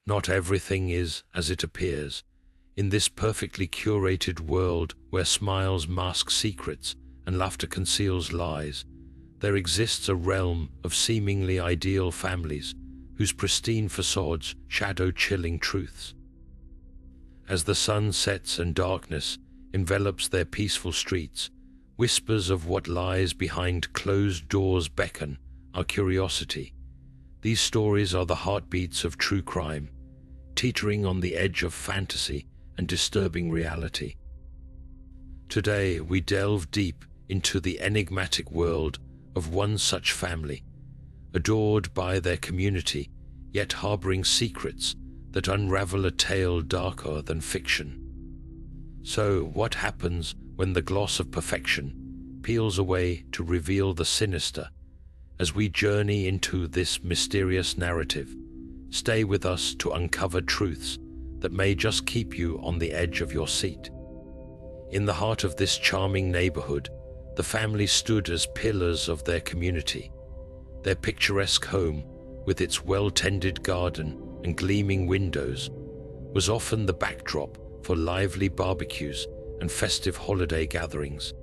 Not everything is as it appears. In this perfectly curated world where smiles mask secrets and laughter conceals lies, there exists a realm of seemingly ideal families whose pristine facades shadow chilling truths. As the sun sets and darkness envelops their peaceful streets, whispers of what lies behind closed doors beckon our curiosity. These stories are the heartbeats of true crime, teetering on the edge of fantasy and disturbing reality. Today, we delve deep into the enigmatic world of one such family, adored by their community, yet harboring secrets that unravel a tale darker than fiction. So, what happens when the gloss of perfection peels away to reveal the sinister? As we journey into this mysterious narrative, stay with us to uncover truths that may just keep you on the edge of your seat. In the heart of this charming neighborhood, the family stood as pillars of their community. Their picturesque home, with its well-tended garden and gleaming windows, was often the backdrop for lively barbecues and festive holiday gatherings.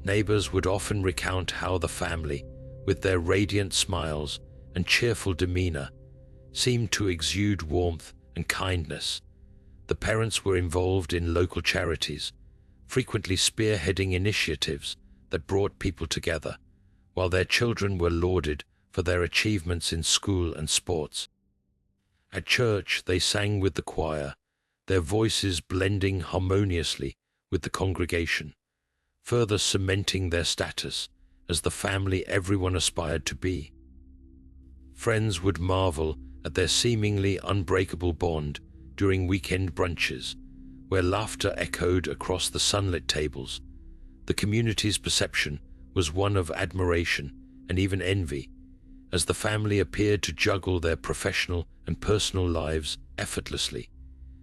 Neighbors would often recount how the family, with their radiant smiles and cheerful demeanor, seemed to exude warmth and kindness. The parents were involved in local charities, frequently spearheading initiatives that brought people together, while their children were lauded for their achievements in school and sports. At church, they sang with the choir, their voices blending harmoniously with the congregation, further cementing their status as the family everyone aspired to be. Friends would marvel at their seemingly unbreakable bond during weekend brunches, where laughter echoed across the sunlit tables. The community's perception was one of admiration and even envy, as the family appeared to juggle their professional and personal lives effortlessly,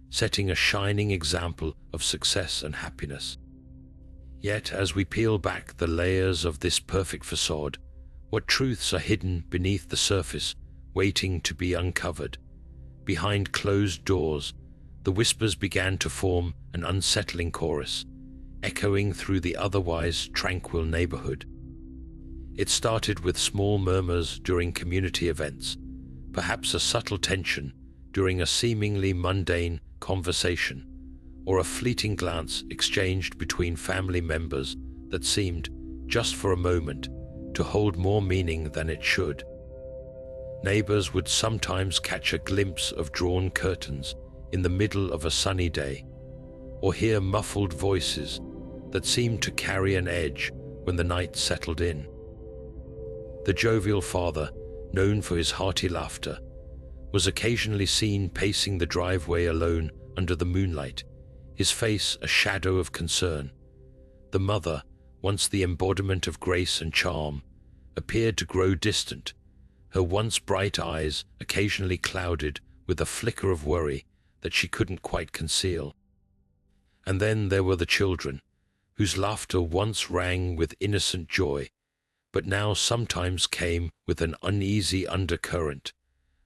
setting a shining example of success and happiness. Yet, as we peel back the layers of this perfect facade, what truths are hidden beneath the surface, waiting to be uncovered? Behind closed doors, the whispers began to form an unsettling chorus, echoing through the otherwise tranquil neighborhood. It started with small murmurs during community events, perhaps a subtle tension during a seemingly mundane conversation, or a fleeting glance exchanged between family members that seemed, just for a moment, to hold more meaning than it should. Neighbors would sometimes catch a glimpse of drawn curtains in the middle of a sunny day, or hear muffled voices that seemed to carry an edge when the night settled in. The jovial father, known for his hearty laughter, was occasionally seen pacing the driveway alone under the moonlight, his face a shadow of concern. The mother, once the embodiment of grace and charm, appeared to grow distant, her once bright eyes occasionally clouded with a flicker of worry that she couldn't quite conceal. And then there were the children, whose laughter once rang with innocent joy, but now sometimes came with an uneasy undercurrent,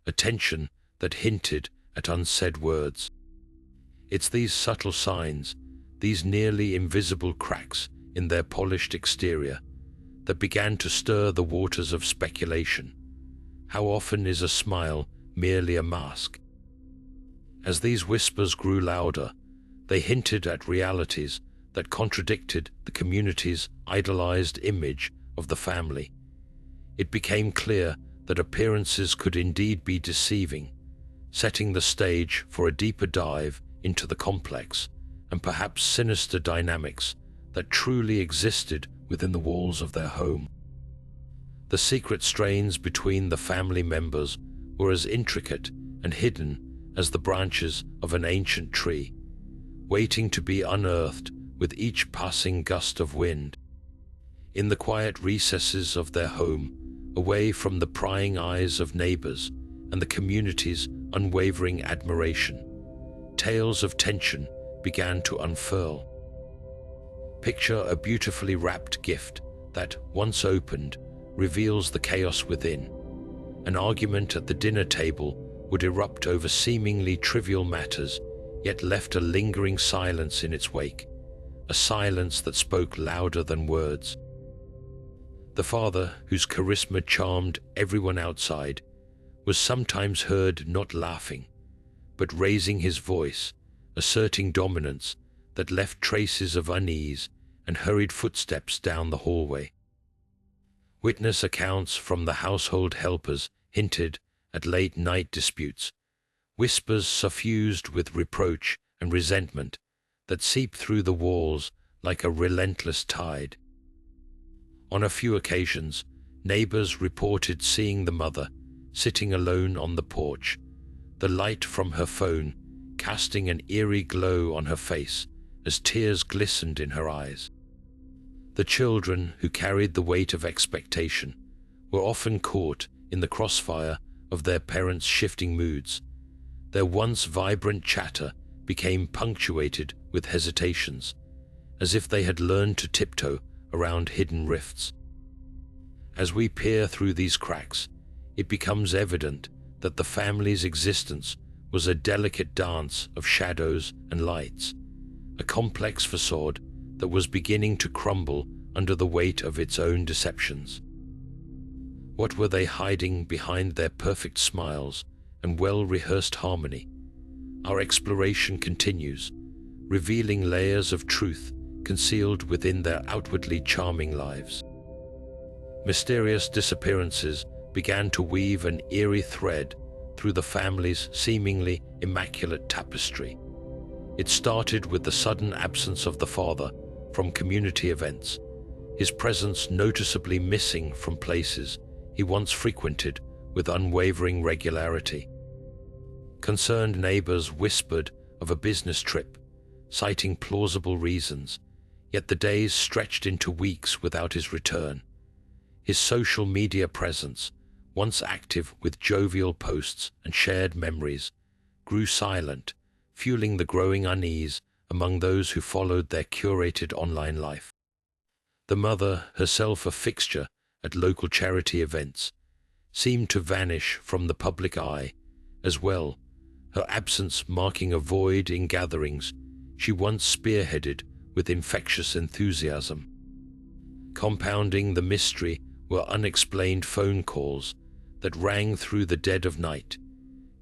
a tension that hinted at unsaid words. It's these subtle signs, these nearly invisible cracks in their polished exterior, that began to stir the waters of speculation. How often is a smile merely a mask? As these whispers grew louder, they hinted at realities that contradicted the community's idolized image of the family. It became clear that appearances could indeed be deceiving, setting the stage for a deeper dive into the complex and perhaps sinister dynamics that truly existed within the walls of their home. The secret strains between the family members were as intricate and hidden as the branches of an ancient tree, waiting to be unearthed with each passing gust of wind. In the quiet recesses of their home, away from the prying eyes of neighbors and the community's unwavering admiration, tales of tension began to unfurl. Picture a beautifully wrapped gift that, once opened, reveals the chaos within. An argument at the dinner table would erupt over seemingly trivial matters, yet left a lingering silence in its wake, a silence that spoke louder than words. The father, whose charisma charmed everyone outside, was sometimes heard not laughing, but raising his voice, asserting dominance that left traces of unease and hurried footsteps down the hallway. Witness accounts from the household helpers hinted at late-night disputes, whispers suffused with reproach and resentment that seeped through the walls like a relentless tide. On a few occasions, neighbors reported seeing the mother sitting alone on the porch, the light from her phone casting an eerie glow on her face as tears glistened in her eyes. The children, who carried the weight of expectation, were often caught in the crossfire of their parents' shifting moods. Their once vibrant chatter became punctuated with hesitations, as if they had learned to tiptoe around hidden rifts. As we peer through these cracks, it becomes evident that the family's existence was a delicate dance of shadows and lights, a complex façade that was beginning to crumble under the weight of its own deceptions. What were they hiding behind their perfect smiles and well-rehearsed harmony? Our exploration continues, revealing layers of truth concealed within their outwardly charming lives. Mysterious disappearances began to weave an eerie thread through the family's seemingly immaculate tapestry. It started with the sudden absence of the father from community events, his presence noticeably missing from places he once frequented with unwavering regularity. Concerned neighbors whispered of a business trip, citing plausible reasons, yet the days stretched into weeks without his return. His social media presence, once active with jovial posts and shared memories, grew silent, fueling the growing unease among those who followed their curated online life. The mother, herself a fixture at local charity events, seemed to vanish from the public eye as well, her absence marking a void in gatherings she once spearheaded with infectious enthusiasm. Compounding the mystery were unexplained phone calls that rang through the dead of night,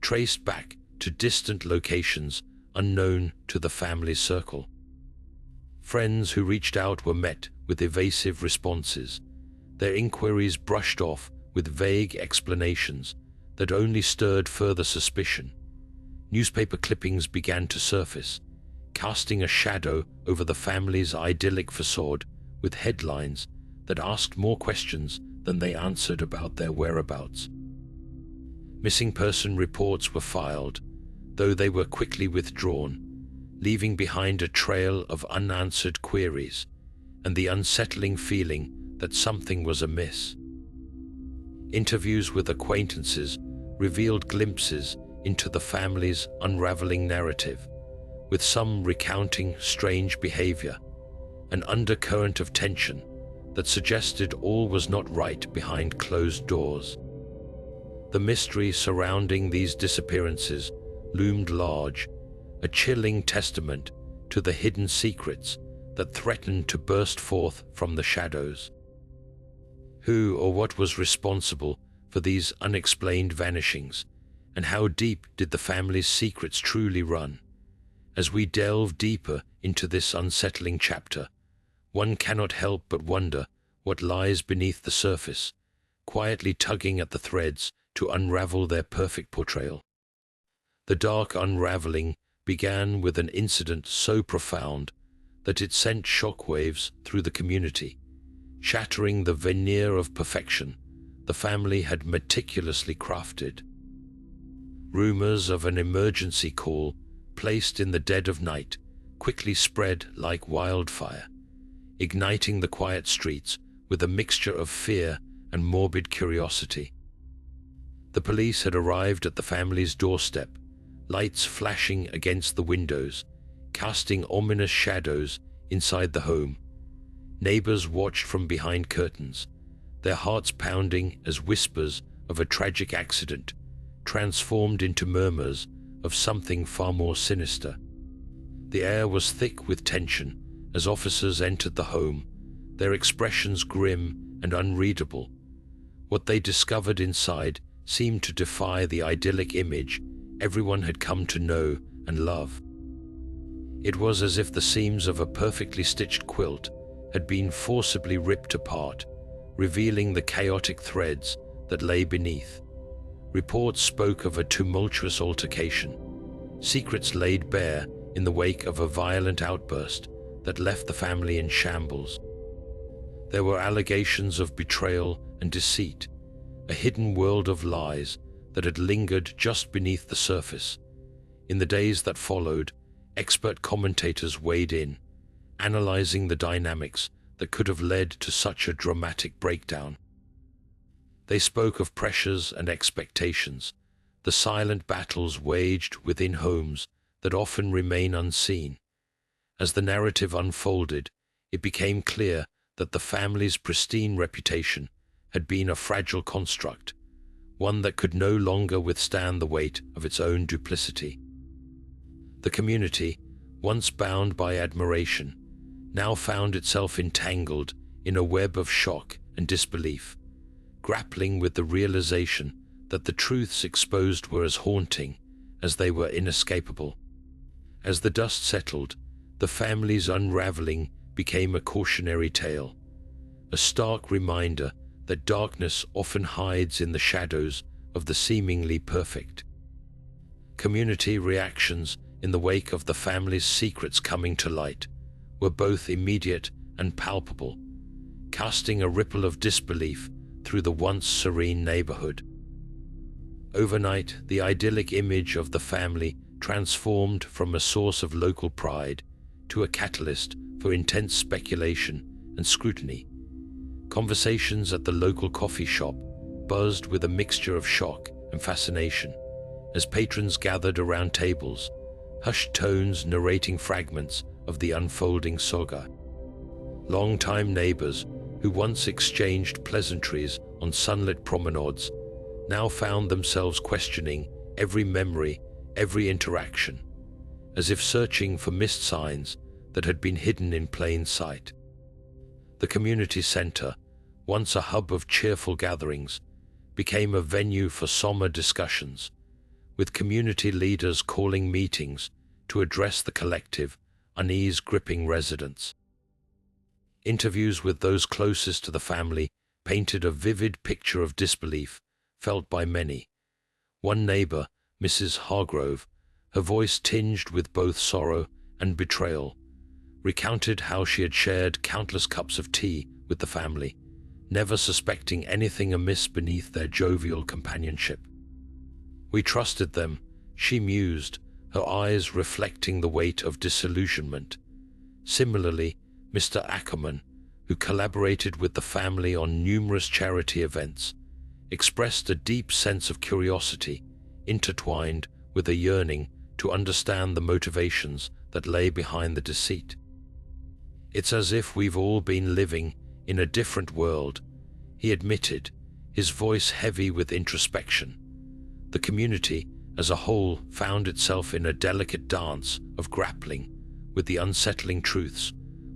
traced back to distant locations unknown to the family circle. Friends who reached out were met with evasive responses, their inquiries brushed off with vague explanations that only stirred further suspicion. Newspaper clippings began to surface, casting a shadow over the family's idyllic façade with headlines that asked more questions than they answered about their whereabouts. Missing person reports were filed, though they were quickly withdrawn, leaving behind a trail of unanswered queries and the unsettling feeling that something was amiss. Interviews with acquaintances revealed glimpses into the family's unraveling narrative, with some recounting strange behavior, an undercurrent of tension that suggested all was not right behind closed doors. The mystery surrounding these disappearances loomed large, a chilling testament to the hidden secrets that threatened to burst forth from the shadows. Who or what was responsible for these unexplained vanishings, and how deep did the family's secrets truly run? As we delve deeper into this unsettling chapter, one cannot help but wonder what lies beneath the surface, quietly tugging at the threads to unravel their perfect portrayal. The dark unraveling began with an incident so profound that it sent shockwaves through the community, shattering the veneer of perfection the family had meticulously crafted. Rumors of an emergency call placed in the dead of night quickly spread like wildfire, igniting the quiet streets with a mixture of fear and morbid curiosity. The police had arrived at the family's doorstep, lights flashing against the windows, casting ominous shadows inside the home. Neighbors watched from behind curtains, their hearts pounding as whispers of a tragic accident transformed into murmurs of something far more sinister. The air was thick with tension as officers entered the home, their expressions grim and unreadable. What they discovered inside seemed to defy the idyllic image everyone had come to know and love. It was as if the seams of a perfectly stitched quilt had been forcibly ripped apart, revealing the chaotic threads that lay beneath. Reports spoke of a tumultuous altercation, secrets laid bare in the wake of a violent outburst that left the family in shambles. There were allegations of betrayal and deceit, a hidden world of lies that had lingered just beneath the surface. In the days that followed, expert commentators weighed in, analyzing the dynamics that could have led to such a dramatic breakdown. They spoke of pressures and expectations, the silent battles waged within homes that often remain unseen. As the narrative unfolded, it became clear that the family's pristine reputation had been a fragile construct, one that could no longer withstand the weight of its own duplicity. The community, once bound by admiration, now found itself entangled in a web of shock and disbelief, grappling with the realization that the truths exposed were as haunting as they were inescapable. As the dust settled, the family's unraveling became a cautionary tale, a stark reminder that darkness often hides in the shadows of the seemingly perfect. Community reactions in the wake of the family's secrets coming to light were both immediate and palpable, casting a ripple of disbelief through the once serene neighborhood. Overnight, the idyllic image of the family transformed from a source of local pride to a catalyst for intense speculation and scrutiny. Conversations at the local coffee shop buzzed with a mixture of shock and fascination as patrons gathered around tables, hushed tones narrating fragments of the unfolding saga. Longtime neighbors who once exchanged pleasantries on sunlit promenades now found themselves questioning every memory, every interaction, as if searching for missed signs that had been hidden in plain sight. The community center, once a hub of cheerful gatherings, became a venue for somber discussions, with community leaders calling meetings to address the collective unease gripping residents. Interviews with those closest to the family painted a vivid picture of disbelief felt by many. One neighbor, Mrs. Hargrove, her voice tinged with both sorrow and betrayal, recounted how she had shared countless cups of tea with the family, never suspecting anything amiss beneath their jovial companionship. "We trusted them," she mused, her eyes reflecting the weight of disillusionment. Similarly, Mr. Ackerman, who collaborated with the family on numerous charity events, expressed a deep sense of curiosity, intertwined with a yearning to understand the motivations that lay behind the deceit. "It's as if we've all been living in a different world," he admitted, his voice heavy with introspection. The community as a whole found itself in a delicate dance of grappling with the unsettling truths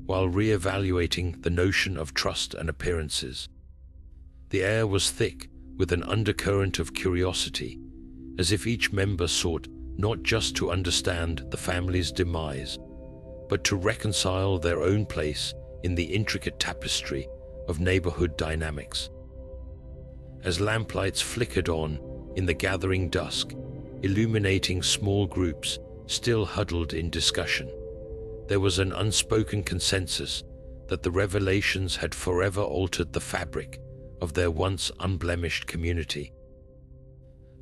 while re-evaluating the notion of trust and appearances. The air was thick with an undercurrent of curiosity, as if each member sought not just to understand the family's demise, but to reconcile their own place in the intricate tapestry of neighborhood dynamics. As lamplights flickered on in the gathering dusk, illuminating small groups still huddled in discussion, there was an unspoken consensus that the revelations had forever altered the fabric of their once unblemished community.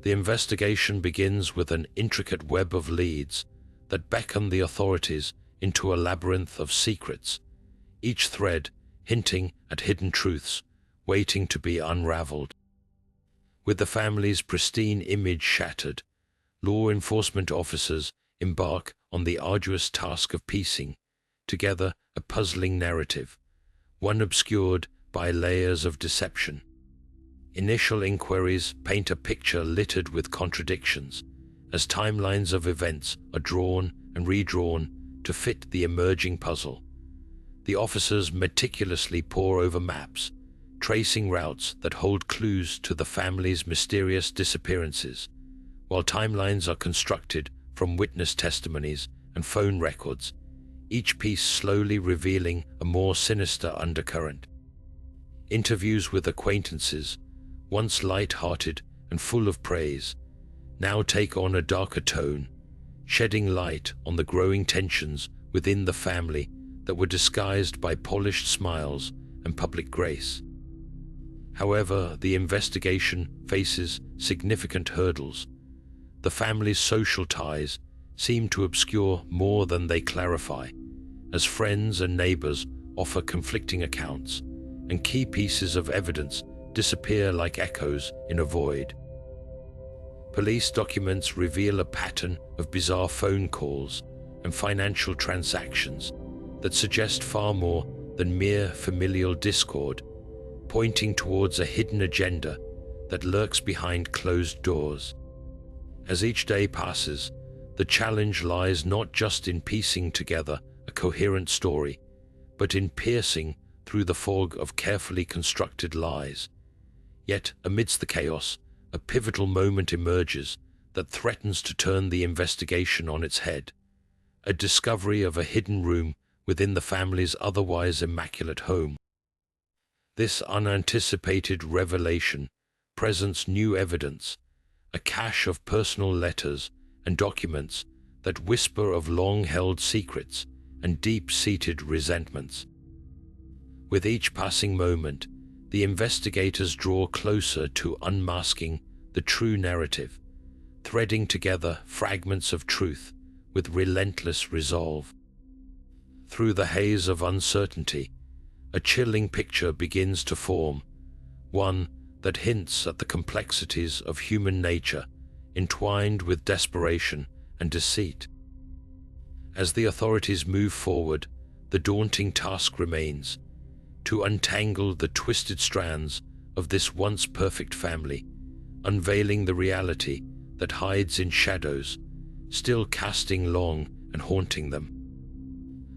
The investigation begins with an intricate web of leads that beckon the authorities into a labyrinth of secrets, each thread hinting at hidden truths waiting to be unraveled. With the family's pristine image shattered, law enforcement officers embark on the arduous task of piecing together a puzzling narrative, one obscured by layers of deception. Initial inquiries paint a picture littered with contradictions, as timelines of events are drawn and redrawn to fit the emerging puzzle. The officers meticulously pore over maps, tracing routes that hold clues to the family's mysterious disappearances, while timelines are constructed from witness testimonies and phone records, each piece slowly revealing a more sinister undercurrent. Interviews with acquaintances, once light-hearted and full of praise, now take on a darker tone, shedding light on the growing tensions within the family that were disguised by polished smiles and public grace. However, the investigation faces significant hurdles. The family's social ties seem to obscure more than they clarify, as friends and neighbors offer conflicting accounts, and key pieces of evidence disappear like echoes in a void. Police documents reveal a pattern of bizarre phone calls and financial transactions that suggest far more than mere familial discord, pointing towards a hidden agenda that lurks behind closed doors. As each day passes, the challenge lies not just in piecing together a coherent story, but in piercing through the fog of carefully constructed lies. Yet, amidst the chaos, a pivotal moment emerges that threatens to turn the investigation on its head. A discovery of a hidden room within the family's otherwise immaculate home. This unanticipated revelation presents new evidence, a cache of personal letters and documents that whisper of long-held secrets and deep-seated resentments. With each passing moment, the investigators draw closer to unmasking the true narrative, threading together fragments of truth with relentless resolve. Through the haze of uncertainty, a chilling picture begins to form, one that hints at the complexities of human nature entwined with desperation and deceit. As the authorities move forward, the daunting task remains to untangle the twisted strands of this once perfect family, unveiling the reality that hides in shadows, still casting long and haunting them.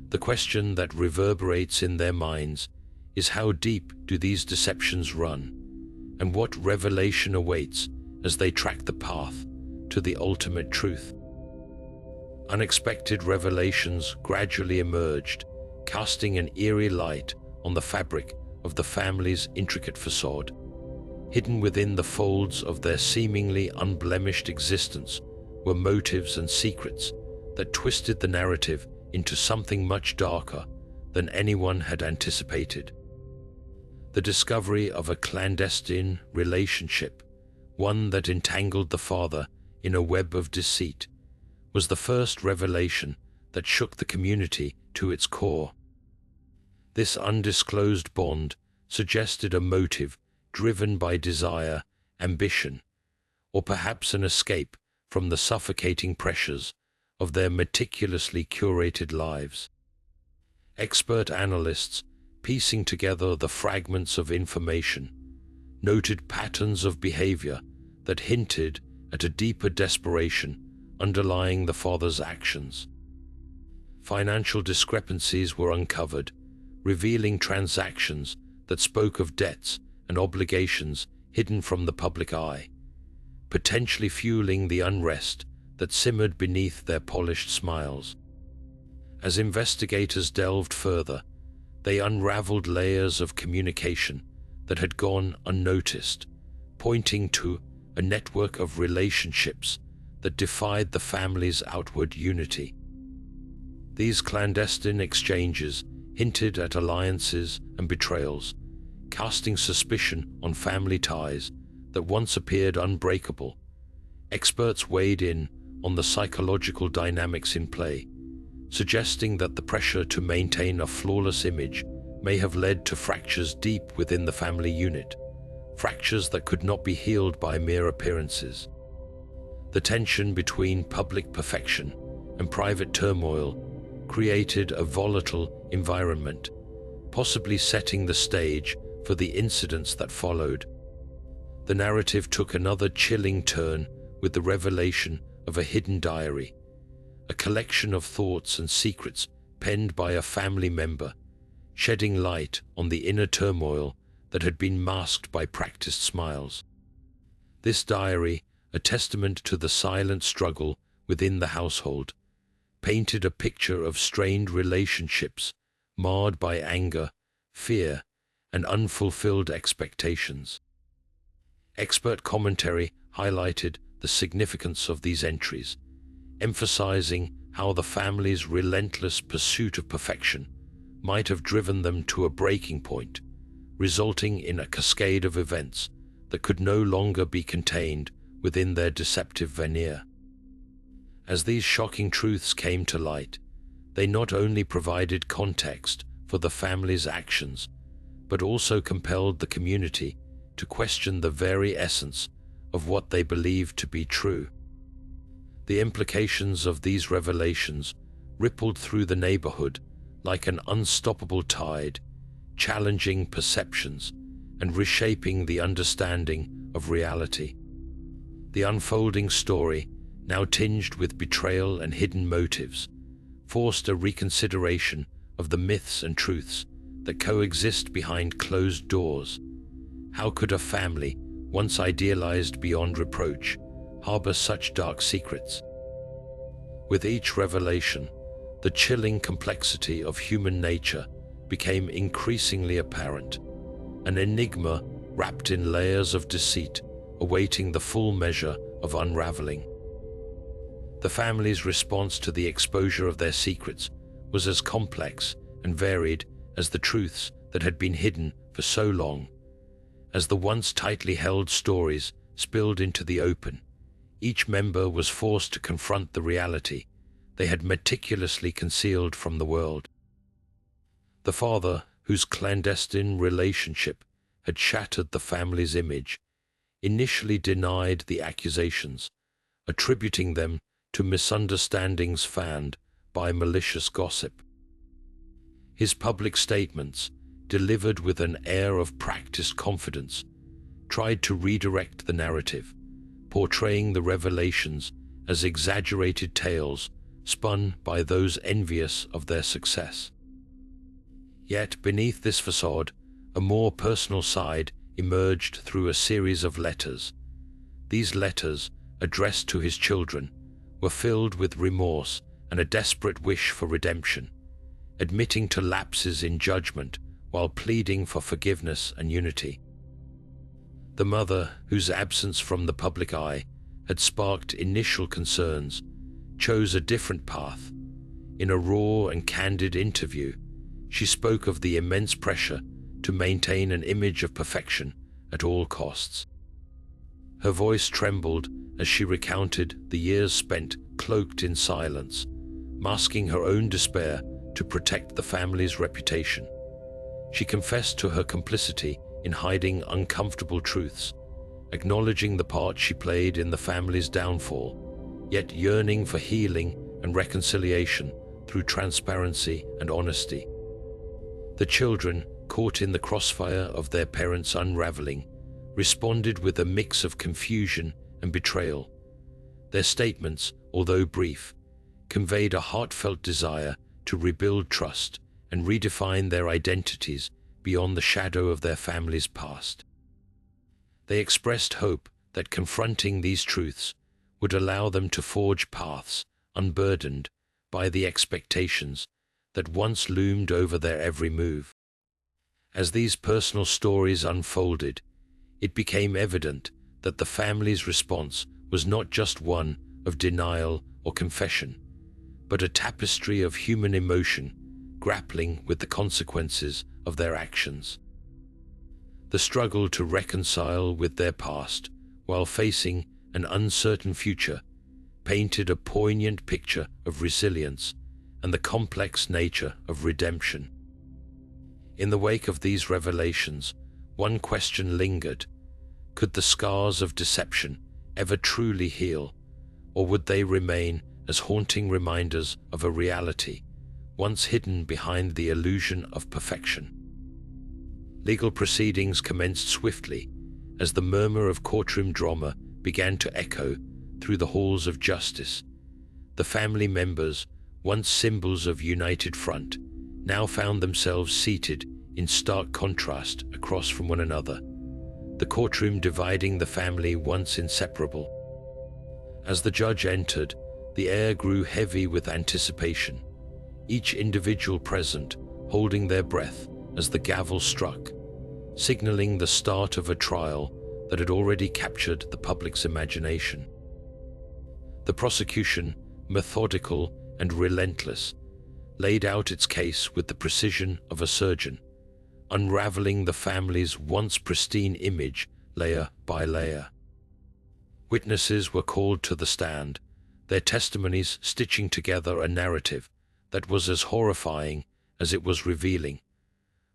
The question that reverberates in their minds is how deep do these deceptions run, and what revelation awaits as they track the path to the ultimate truth. Unexpected revelations gradually emerged, casting an eerie light on the fabric of the family's intricate façade. Hidden within the folds of their seemingly unblemished existence were motives and secrets that twisted the narrative into something much darker than anyone had anticipated. The discovery of a clandestine relationship, one that entangled the father in a web of deceit, was the first revelation that shook the community to its core. This undisclosed bond suggested a motive driven by desire, ambition, or perhaps an escape from the suffocating pressures of their meticulously curated lives. Expert analysts, piecing together the fragments of information, noted patterns of behavior that hinted at a deeper desperation underlying the father's actions. Financial discrepancies were uncovered, revealing transactions that spoke of debts and obligations hidden from the public eye, potentially fueling the unrest that simmered beneath their polished smiles. As investigators delved further, they unraveled layers of communication that had gone unnoticed, pointing to a network of relationships that defied the family's outward unity. These clandestine exchanges hinted at alliances and betrayals, casting suspicion on family ties that once appeared unbreakable. Experts weighed in on the psychological dynamics in play, suggesting that the pressure to maintain a flawless image may have led to fractures deep within the family unit, fractures that could not be healed by mere appearances. The tension between public perfection and private turmoil created a volatile environment, possibly setting the stage for the incidents that followed. The narrative took another chilling turn with the revelation of a hidden diary, a collection of thoughts and secrets penned by a family member, shedding light on the inner turmoil that had been masked by practiced smiles. This diary, a testament to the silent struggle within the household, painted a picture of strained relationships marred by anger, fear, and unfulfilled expectations. Expert commentary highlighted the significance of these entries, emphasizing how the family's relentless pursuit of perfection might have driven them to a breaking point, resulting in a cascade of events that could no longer be contained within their deceptive veneer. As these shocking truths came to light, they not only provided context for the family's actions, but also compelled the community to question the very essence of what they believed to be true. The implications of these revelations rippled through the neighborhood like an unstoppable tide, challenging perceptions and reshaping the understanding of reality. The unfolding story, now tinged with betrayal and hidden motives, forced a reconsideration of the myths and truths that coexist behind closed doors. How could a family, once idealized beyond reproach, harbor such dark secrets? With each revelation, the chilling complexity of human nature became increasingly apparent, an enigma wrapped in layers of deceit, awaiting the full measure of unraveling. The family's response to the exposure of their secrets was as complex and varied as the truths that had been hidden for so long. As the once tightly held stories spilled into the open, each member was forced to confront the reality they had meticulously concealed from the world. The father, whose clandestine relationship had shattered the family's image, initially denied the accusations, attributing them to misunderstandings fanned by malicious gossip. His public statements, delivered with an air of practiced confidence, tried to redirect the narrative, portraying the revelations as exaggerated tales spun by those envious of their success. Yet beneath this facade, a more personal side emerged through a series of letters. These letters, addressed to his children, were filled with remorse and a desperate wish for redemption, admitting to lapses in judgment while pleading for forgiveness and unity. The mother, whose absence from the public eye had sparked initial concerns, chose a different path. In a raw and candid interview, she spoke of the immense pressure to maintain an image of perfection at all costs. Her voice trembled as she recounted the years spent cloaked in silence, masking her own despair to protect the family's reputation. She confessed to her complicity in hiding uncomfortable truths, acknowledging the part she played in the family's downfall, yet yearning for healing and reconciliation through transparency and honesty. The children, caught in the crossfire of their parents' unraveling, responded with a mix of confusion and betrayal. Their statements, although brief, conveyed a heartfelt desire to rebuild trust and redefine their identities beyond the shadow of their family's past. They expressed hope that confronting these truths would allow them to forge paths unburdened by the expectations that once loomed over their every move. As these personal stories unfolded, it became evident that the family's response was not just one of denial or confession, but a tapestry of human emotion grappling with the consequences of their actions. The struggle to reconcile with their past while facing an uncertain future painted a poignant picture of resilience and the complex nature of redemption. In the wake of these revelations, one question lingered: could the scars of deception ever truly heal, or would they remain as haunting reminders of a reality once hidden behind the illusion of perfection? Legal proceedings commenced swiftly as the murmur of courtroom drama began to echo through the halls of justice. The family members, once symbols of united front, now found themselves seated in stark contrast across from one another, the courtroom dividing the family once inseparable. As the judge entered, the air grew heavy with anticipation, each individual present holding their breath as the gavel struck, signaling the start of a trial that had already captured the public's imagination. The prosecution, methodical and relentless, laid out its case with the precision of a surgeon, unraveling the family's once pristine image layer by layer. Witnesses were called to the stand, their testimonies stitching together a narrative that was as horrifying as it was revealing.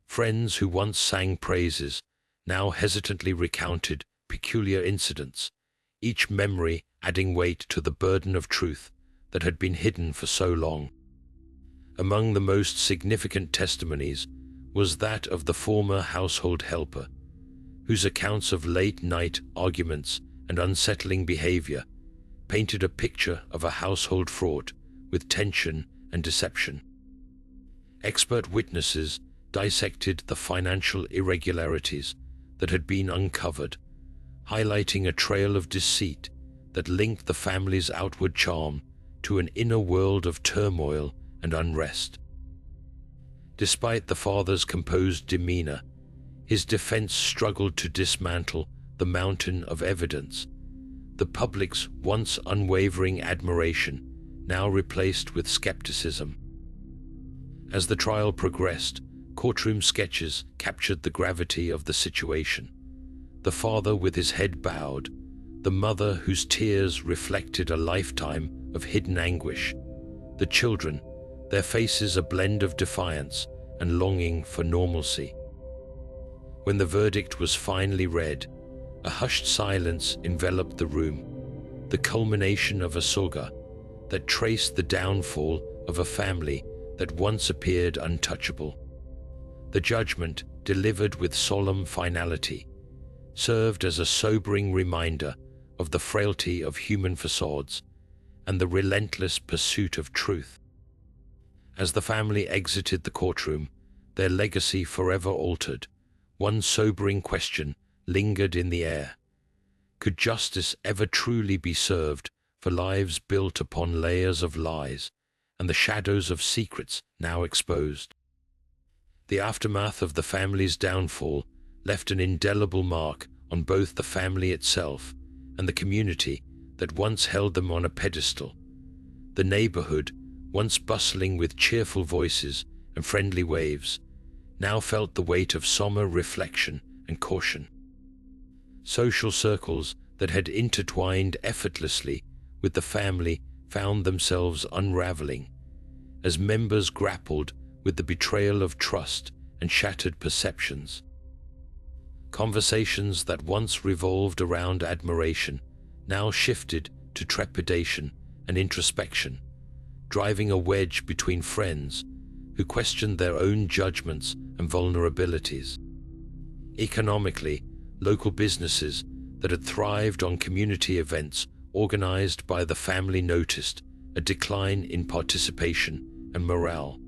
Friends who once sang praises now hesitantly recounted peculiar incidents, each memory adding weight to the burden of truth that had been hidden for so long. Among the most significant testimonies was that of the former household helper, whose accounts of late-night arguments and unsettling behavior painted a picture of a household fraught with tension and deception. Expert witnesses dissected the financial irregularities that had been uncovered, highlighting a trail of deceit that linked the family's outward charm to an inner world of turmoil and unrest. Despite the father's composed demeanor, his defense struggled to dismantle the mountain of evidence, the public's once unwavering admiration now replaced with skepticism. As the trial progressed, courtroom sketches captured the gravity of the situation. The father with his head bowed, the mother whose tears reflected a lifetime of hidden anguish, the children, their faces a blend of defiance and longing for normalcy. When the verdict was finally read, a hushed silence enveloped the room, the culmination of a saga that traced the downfall of a family that once appeared untouchable. The judgment, delivered with solemn finality, served as a sobering reminder of the frailty of human facades and the relentless pursuit of truth. As the family exited the courtroom, their legacy forever altered, one sobering question lingered in the air. Could justice ever truly be served for lives built upon layers of lies and the shadows of secrets now exposed? The aftermath of the family's downfall left an indelible mark on both the family itself and the community that once held them on a pedestal. The neighborhood, once bustling with cheerful voices and friendly waves, now felt the weight of somber reflection and caution. Social circles that had intertwined effortlessly with the family found themselves unraveling as members grappled with the betrayal of trust and shattered perceptions. Conversations that once revolved around admiration now shifted to trepidation and introspection, driving a wedge between friends who questioned their own judgments and vulnerabilities. Economically, local businesses that had thrived on community events organized by the family noticed a decline in participation and morale,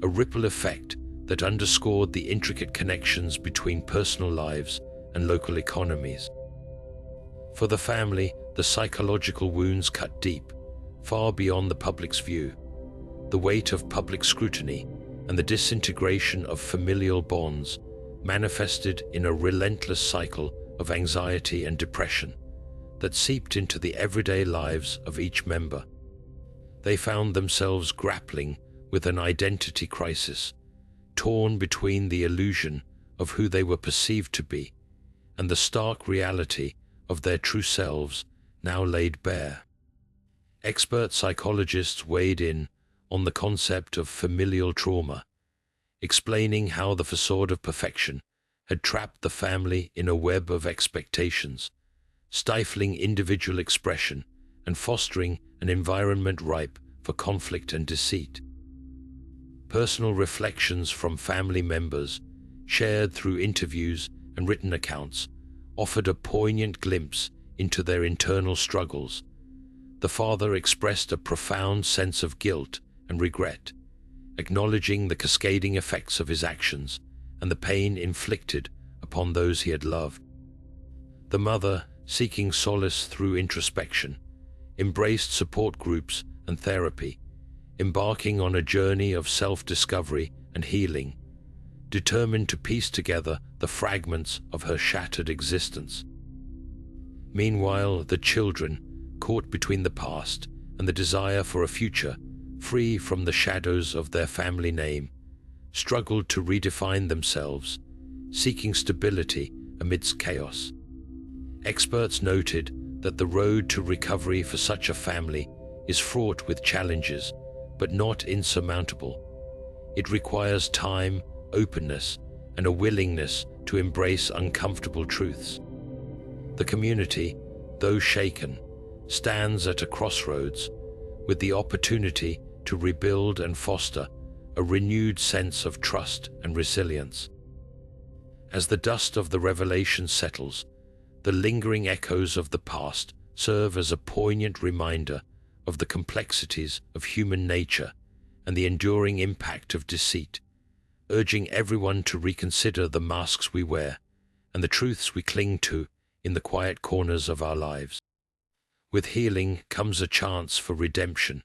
a ripple effect that underscored the intricate connections between personal lives and local economies. For the family, the psychological wounds cut deep, far beyond the public's view. The weight of public scrutiny and the disintegration of familial bonds manifested in a relentless cycle of anxiety and depression that seeped into the everyday lives of each member. They found themselves grappling with an identity crisis, torn between the illusion of who they were perceived to be and the stark reality of their true selves now laid bare. Expert psychologists weighed in on the concept of familial trauma, explaining how the facade of perfection had trapped the family in a web of expectations, stifling individual expression and fostering an environment ripe for conflict and deceit. Personal reflections from family members, shared through interviews and written accounts, offered a poignant glimpse into their internal struggles. The father expressed a profound sense of guilt and regret, acknowledging the cascading effects of his actions and the pain inflicted upon those he had loved. The mother, seeking solace through introspection, embraced support groups and therapy, embarking on a journey of self-discovery and healing, determined to piece together the fragments of her shattered existence. Meanwhile, the children, caught between the past and the desire for a future free from the shadows of their family name, struggled to redefine themselves, seeking stability amidst chaos. Experts noted that the road to recovery for such a family is fraught with challenges, but not insurmountable. It requires time, openness, and a willingness to embrace uncomfortable truths. The community, though shaken, stands at a crossroads, with the opportunity to rebuild and foster a renewed sense of trust and resilience. As the dust of the revelation settles, the lingering echoes of the past serve as a poignant reminder of the complexities of human nature and the enduring impact of deceit, urging everyone to reconsider the masks we wear and the truths we cling to in the quiet corners of our lives. With healing comes a chance for redemption,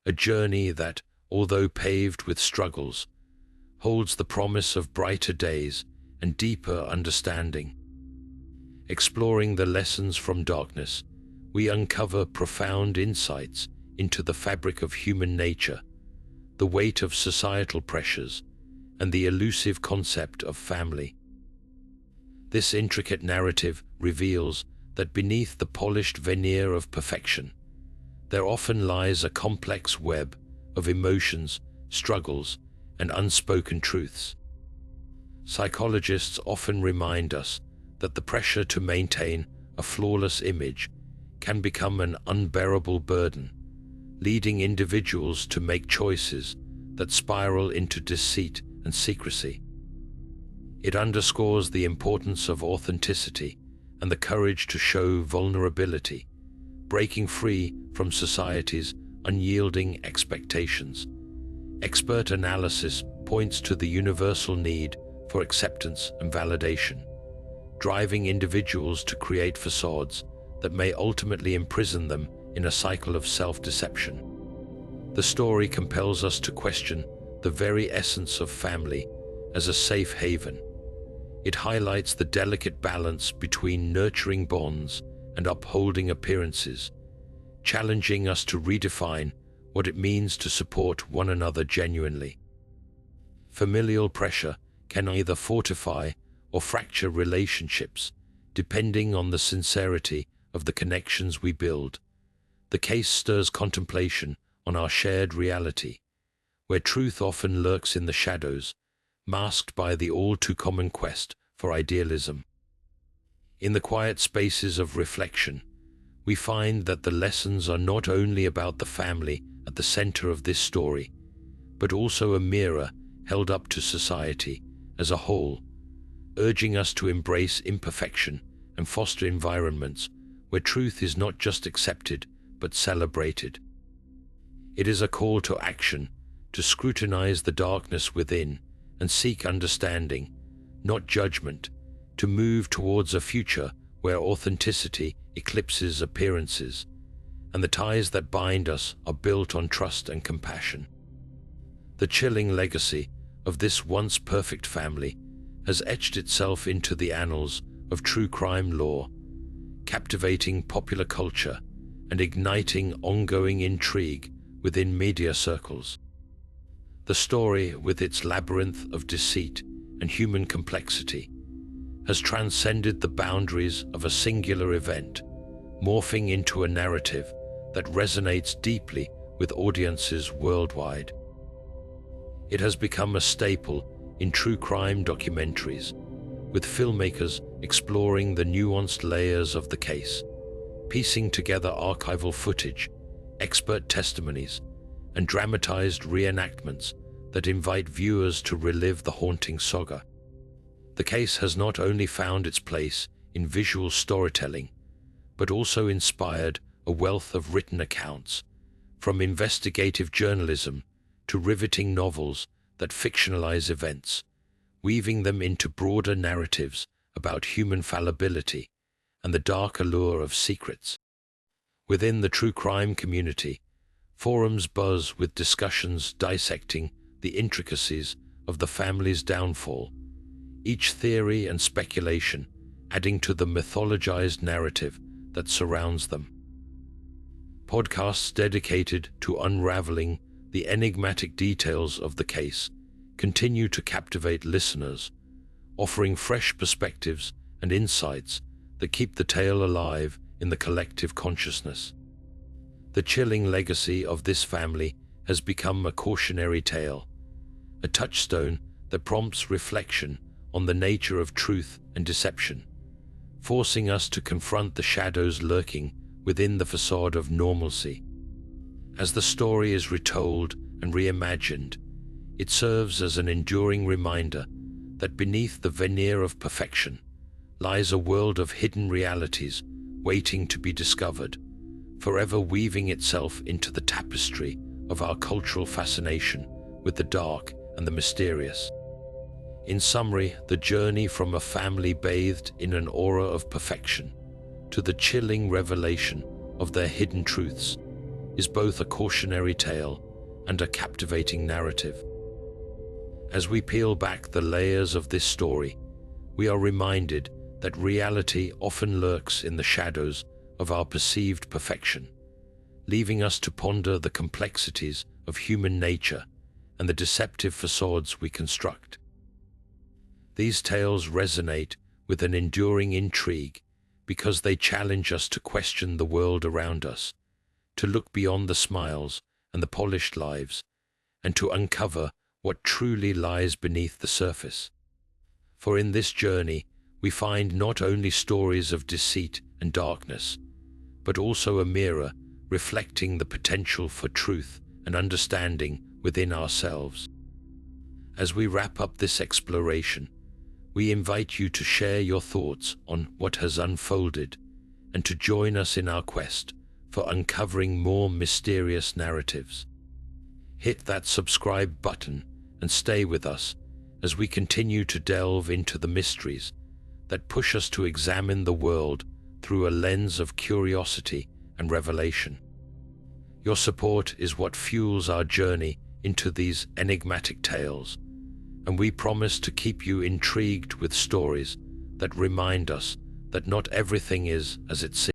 a journey that, although paved with struggles, holds the promise of brighter days and deeper understanding. Exploring the lessons from darkness, we uncover profound insights into the fabric of human nature, the weight of societal pressures, and the elusive concept of family. This intricate narrative reveals that beneath the polished veneer of perfection, there often lies a complex web of emotions, struggles, and unspoken truths. Psychologists often remind us that the pressure to maintain a flawless image can become an unbearable burden, leading individuals to make choices that spiral into deceit and secrecy. It underscores the importance of authenticity and the courage to show vulnerability, breaking free from society's unyielding expectations. Expert analysis points to the universal need for acceptance and validation, driving individuals to create facades that may ultimately imprison them in a cycle of self-deception. The story compels us to question the very essence of family as a safe haven. It highlights the delicate balance between nurturing bonds and upholding appearances, challenging us to redefine what it means to support one another genuinely. Familial pressure can either fortify or fracture relationships, depending on the sincerity of the connections we build. The case stirs contemplation on our shared reality, where truth often lurks in the shadows, masked by the all-too-common quest for idealism. In the quiet spaces of reflection, we find that the lessons are not only about the family at the center of this story, but also a mirror held up to society as a whole, urging us to embrace imperfection and foster environments where truth is not just accepted, but celebrated. It is a call to action, to scrutinize the darkness within and seek understanding, not judgment, to move towards a future where authenticity eclipses appearances, and the ties that bind us are built on trust and compassion. The chilling legacy of this once perfect family has etched itself into the annals of true crime lore, captivating popular culture and igniting ongoing intrigue within media circles. The story, with its labyrinth of deceit and human complexity, has transcended the boundaries of a singular event, morphing into a narrative that resonates deeply with audiences worldwide. It has become a staple in true crime documentaries, with filmmakers exploring the nuanced layers of the case, piecing together archival footage, expert testimonies, and dramatized reenactments that invite viewers to relive the haunting saga. The case has not only found its place in visual storytelling, but also inspired a wealth of written accounts, from investigative journalism to riveting novels that fictionalize events, weaving them into broader narratives about human fallibility and the dark allure of secrets. Within the true crime community, forums buzz with discussions dissecting the intricacies of the family's downfall, each theory and speculation adding to the mythologized narrative that surrounds them. Podcasts dedicated to unraveling the enigmatic details of the case continue to captivate listeners, offering fresh perspectives and insights that keep the tale alive in the collective consciousness. The chilling legacy of this family has become a cautionary tale, a touchstone that prompts reflection on the nature of truth and deception, forcing us to confront the shadows lurking within the facade of normalcy. As the story is retold and reimagined, it serves as an enduring reminder that beneath the veneer of perfection lies a world of hidden realities waiting to be discovered, forever weaving itself into the tapestry of our cultural fascination with the dark and the mysterious. In summary, the journey from a family bathed in an aura of perfection to the chilling revelation of their hidden truths is both a cautionary tale and a captivating narrative. As we peel back the layers of this story, we are reminded that reality often lurks in the shadows of our perceived perfection, leaving us to ponder the complexities of human nature and the deceptive facades we construct. These tales resonate with an enduring intrigue because they challenge us to question the world around us, to look beyond the smiles and the polished lives, and to uncover what truly lies beneath the surface. For in this journey, we find not only stories of deceit and darkness, but also a mirror reflecting the potential for truth and understanding within ourselves. As we wrap up this exploration, we invite you to share your thoughts on what has unfolded and to join us in our quest for uncovering more mysterious narratives. Hit that subscribe button and stay with us as we continue to delve into the mysteries that push us to examine the world through a lens of curiosity and revelation. Your support is what fuels our journey into these enigmatic tales, and we promise to keep you intrigued with stories that remind us that not everything is as it seems.